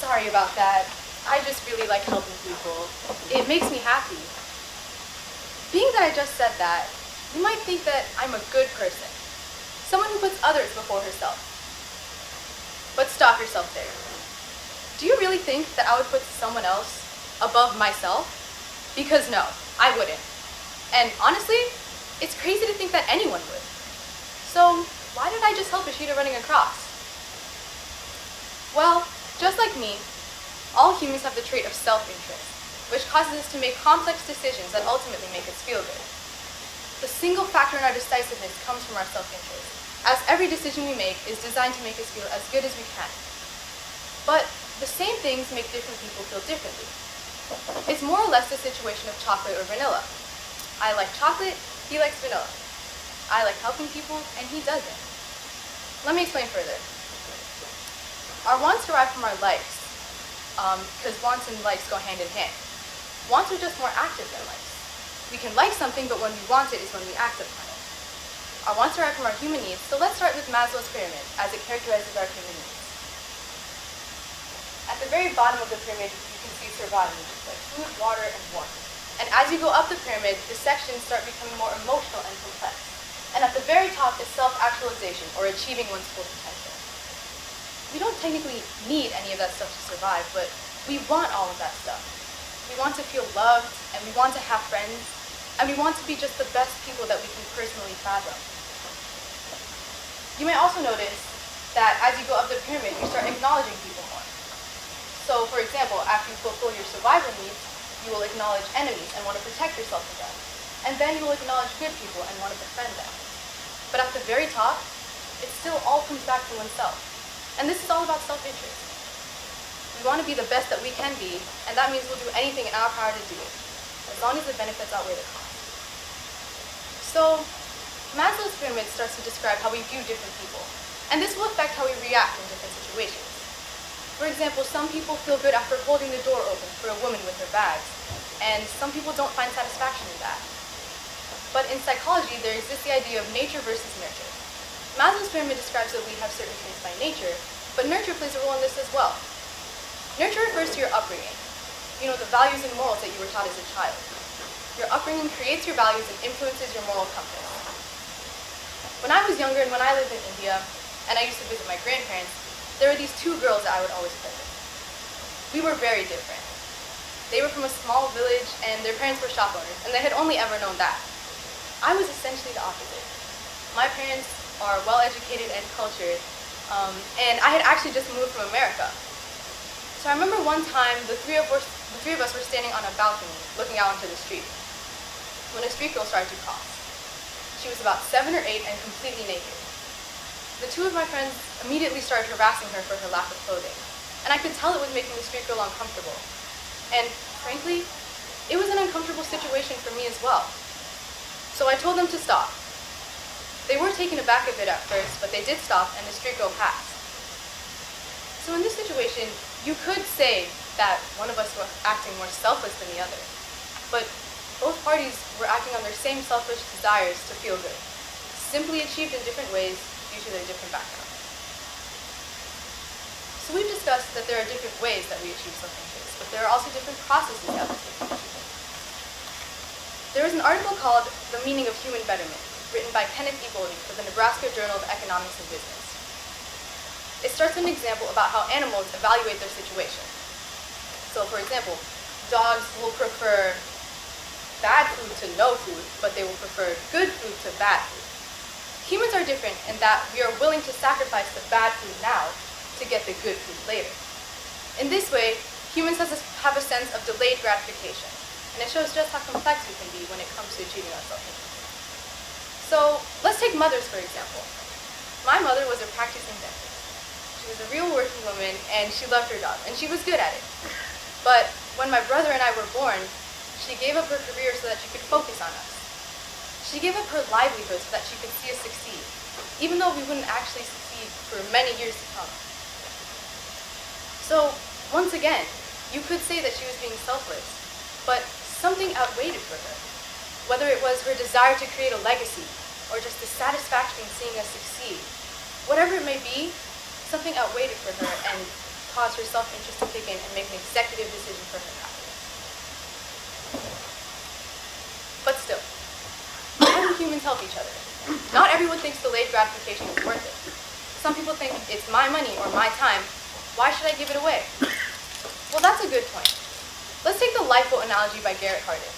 sorry about that. I just really like helping people. It makes me happy. Being that I just said that, you might think that I'm a good person, someone who puts others before herself. But stop yourself there. Do you really think that I would put someone else above myself? Because no, I wouldn't. And honestly, it's crazy to think that anyone would. So why did I just help Ishita running across? Well, just like me, all humans have the trait of self-interest, which causes us to make complex decisions that ultimately make us feel good. The single factor in our decisiveness comes from our self-interest, as every decision we make is designed to make us feel as good as we can. But the same things make different people feel differently. It's more or less the situation of chocolate or vanilla. I like chocolate, he likes vanilla. I like helping people, and he doesn't. Let me explain further. Our wants derive from our likes, because wants and likes go hand in hand. Wants are just more active than likes. We can like something, but when we want it is when we act upon it. Our wants derive from our human needs, so let's start with Maslow's pyramid, as it characterizes our human needs. At the very bottom of the pyramid, you can see survival needs, like food, water, and warmth. And as you go up the pyramid, the sections start becoming more emotional and complex. And at the very top is self-actualization, or achieving one's full potential. We don't technically need any of that stuff to survive, but we want all of that stuff. We want to feel loved, and we want to have friends, and we want to be just the best people that we can personally fathom. You may also notice that as you go up the pyramid, you start acknowledging people more. So, for example, after you fulfill your survival needs, you will acknowledge enemies and want to protect yourself from them. And then you will acknowledge good people and want to befriend them. But at the very top, it still all comes back to oneself. And this is all about self-interest. We want to be the best that we can be, and that means we'll do anything in our power to do it, as long as the benefits outweigh the cost. So, Maslow's pyramid starts to describe how we view different people, and this will affect how we react in different situations. For example, some people feel good after holding the door open for a woman with her bags, and some people don't find satisfaction in that. But in psychology, there exists the idea of nature versus nurture. Maslow's pyramid describes that we have certain traits by nature, but nurture plays a role in this as well. Nurture refers to your upbringing. You know, the values and morals that you were taught as a child. Your upbringing creates your values and influences your moral compass. When I was younger and when I lived in India, and I used to visit my grandparents, there were these two girls that I would always play with. We were very different. They were from a small village, and their parents were shop owners, and they had only ever known that. I was essentially the opposite. My parents are well-educated and cultured, and I had actually just moved from America. So I remember one time the three of us were standing on a balcony, looking out onto the street, when a street girl started to cross. She was about 7 or 8 and completely naked. The two of my friends immediately started harassing her for her lack of clothing, and I could tell it was making the street girl uncomfortable. And frankly, it was an uncomfortable situation for me as well. So I told them to stop. They were taken aback a bit at first, but they did stop and the street girl passed. So in this situation, you could say that one of us was acting more selfless than the other, but both parties were acting on their same selfish desires to feel good, simply achieved in different ways due to their different backgrounds. So we've discussed that there are different ways that we achieve self-interest, but there are also different processes that we take to achieve it. There is an article called The Meaning of Human Betterment, written by Kenneth E. Golding for the Nebraska Journal of Economics and Business. It starts with an example about how animals evaluate their situation. So, for example, dogs will prefer bad food to no food, but they will prefer good food to bad food. Humans are different in that we are willing to sacrifice the bad food now to get the good food later. In this way, humans have a sense of delayed gratification, and it shows just how complex we can be when it comes to achieving our self-interest. So, let's take mothers for example. My mother was a practicing dentist. She was a real working woman, and she loved her job, and she was good at it. But when my brother and I were born, she gave up her career so that she could focus on us. She gave up her livelihood so that she could see us succeed, even though we wouldn't actually succeed for many years to come. So, once again, you could say that she was being selfless, but something outweighed it for her. Whether it was her desire to create a legacy, or just the satisfaction in seeing us succeed, whatever it may be, something outweighed it for her and cause for self-interest to kick in and make an executive decision for her happiness. But still, how do humans help each other? Not everyone thinks delayed gratification is worth it. Some people think it's my money or my time. Why should I give it away? Well, that's a good point. Let's take the lifeboat analogy by Garrett Hardin.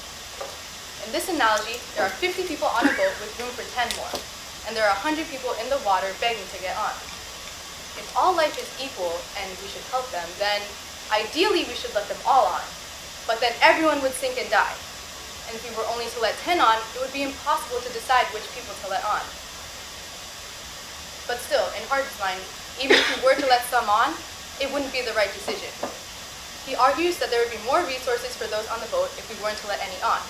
In this analogy, there are 50 people on a boat with room for 10 more, and there are 100 people in the water begging to get on. If all life is equal and we should help them, then ideally we should let them all on. But then everyone would sink and die. And if we were only to let 10 on, it would be impossible to decide which people to let on. But still, in Hardin's mind, even if we were to let some on, it wouldn't be the right decision. He argues that there would be more resources for those on the boat if we weren't to let any on.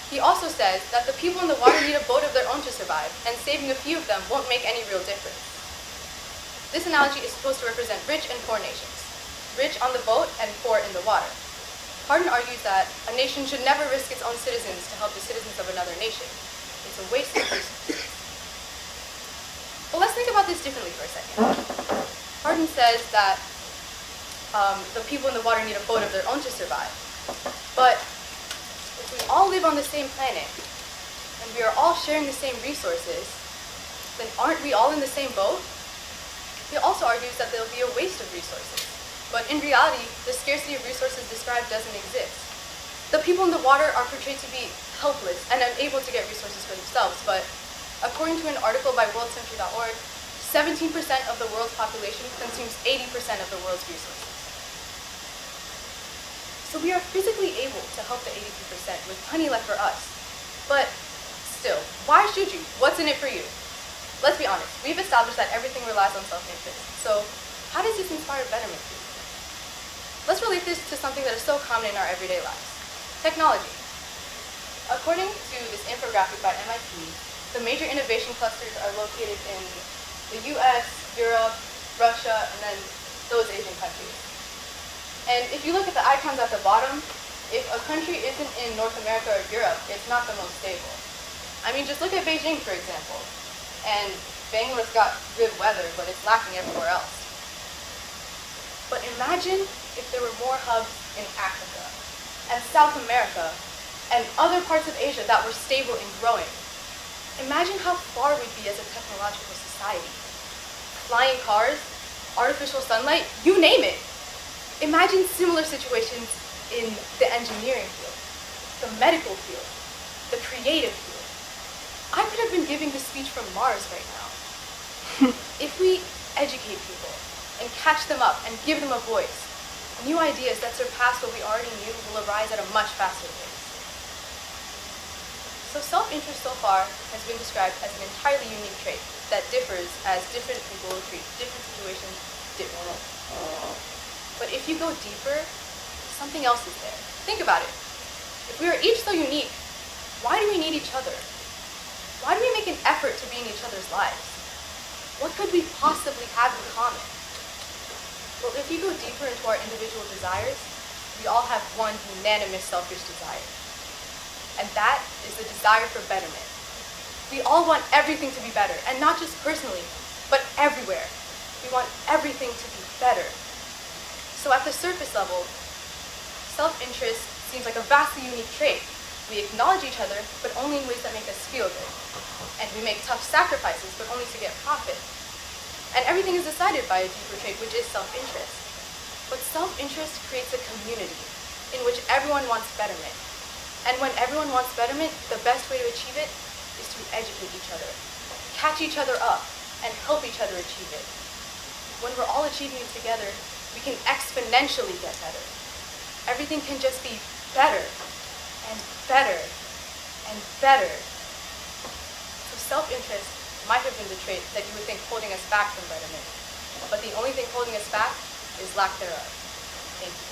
He also says that the people in the water need a boat of their own to survive, and saving a few of them won't make any real difference. This analogy is supposed to represent rich and poor nations. Rich on the boat and poor in the water. Hardin argues that a nation should never risk its own citizens to help the citizens of another nation. It's a waste of resources. But let's think about this differently for a second. Hardin says that the people in the water need a boat of their own to survive. But if we all live on the same planet, and we are all sharing the same resources, then aren't we all in the same boat? He also argues that there will be a waste of resources. But in reality, the scarcity of resources described doesn't exist. The people in the water are portrayed to be helpless and unable to get resources for themselves, but according to an article by worldcentury.org, 17% of the world's population consumes 80% of the world's resources. So we are physically able to help the 82% with plenty left for us. But still, why should you? What's in it for you? Let's be honest, we've established that everything relies on self-interest. So how does this inspire betterment for you? Let's relate this to something that is so common in our everyday lives. Technology. According to this infographic by MIT, the major innovation clusters are located in the US, Europe, Russia, and then those Asian countries. And if you look at the icons at the bottom, if a country isn't in North America or Europe, it's not the most stable. I mean, just look at Beijing, for example. And Bangladesh got good weather, but it's lacking everywhere else. But imagine if there were more hubs in Africa and South America and other parts of Asia that were stable and growing. Imagine how far we'd be as a technological society. Flying cars, artificial sunlight, you name it. Imagine similar situations in the engineering field, the medical field, the creative field. I could have been giving this speech from Mars right now. If we educate people and catch them up and give them a voice, new ideas that surpass what we already knew will arise at a much faster pace. So self-interest so far has been described as an entirely unique trait that differs as different people treat different situations differently. But if you go deeper, something else is there. Think about it. If we are each so unique, why do we need each other? Why do we make an effort to be in each other's lives? What could we possibly have in common? Well, if you go deeper into our individual desires, we all have one unanimous selfish desire. And that is the desire for betterment. We all want everything to be better, and not just personally, but everywhere. We want everything to be better. So at the surface level, self-interest seems like a vastly unique trait. We acknowledge each other, but only in ways that make us feel good. And we make tough sacrifices, but only to get profit. And everything is decided by a deeper trait, which is self-interest. But self-interest creates a community in which everyone wants betterment. And when everyone wants betterment, the best way to achieve it is to educate each other, catch each other up, and help each other achieve it. When we're all achieving it together, we can exponentially get better. Everything can just be better and better and better. So self-interest might have been the trait that you would think holding us back from betterment. But the only thing holding us back is lack thereof. Thank you.